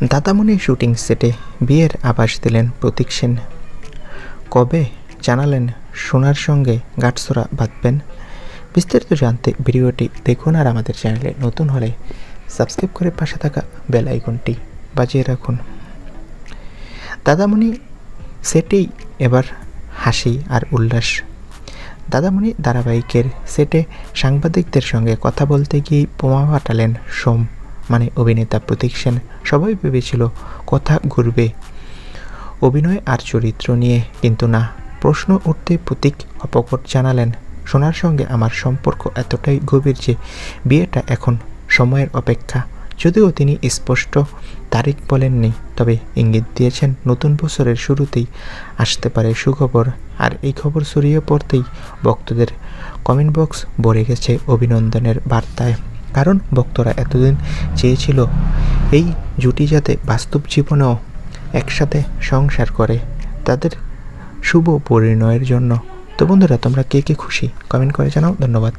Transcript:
Dadamoni shooting সেটে বিয়ের আভাস দিলেন প্রতীক সেন। কবে জানালেন সোনার সঙ্গে গাঁটছড়া বাঁধবেন? বিস্তারিত জানতে ভিডিওটি দেখুন, আর আমাদের চ্যানেলে নতুন হলে সাবস্ক্রাইব করে পাশে থাকা বেল আইকনটি বাজিয়ে রাখুন। দাদামণি সেটেই এবার হাসি আর উল্লাস। দাদামণি ধারাবাহিকের সেটে সাংবাদিকদের সঙ্গে কথা বলতে গিয়েই বোমা ফাটালেন সোম, মানে অভিনেতা প্রতীক সেন। সবাই ভেবেছিল কথা ঘুরবে অভিনয় আর চরিত্র নিয়ে, কিন্তু না। প্রশ্ন উঠতেই প্রতীক অপকট জানালেন, সোনার সঙ্গে আমার সম্পর্ক এতটাই গভীর যে বিয়েটা এখন সময়ের অপেক্ষা। যদিও তিনি স্পষ্ট তারিখ বলেননি, তবে ইঙ্গিত দিয়েছেন নতুন বছরের শুরুতেই আসতে পারে সুখবর। আর এই খবর ছড়িয়ে পড়তেই ভক্তদের কমেন্ট বক্স ভরে গেছে অভিনন্দনের বার্তায়। কারণ ভক্তরা এতদিন চেয়েছিল এই জুটি যাতে বাস্তব জীবনেও একসাথে সংসার করে, তাদের শুভ পরিণয়ের জন্য। তো বন্ধুরা, তোমরা কে কে খুশি কমেন্ট করে জানাও। ধন্যবাদ।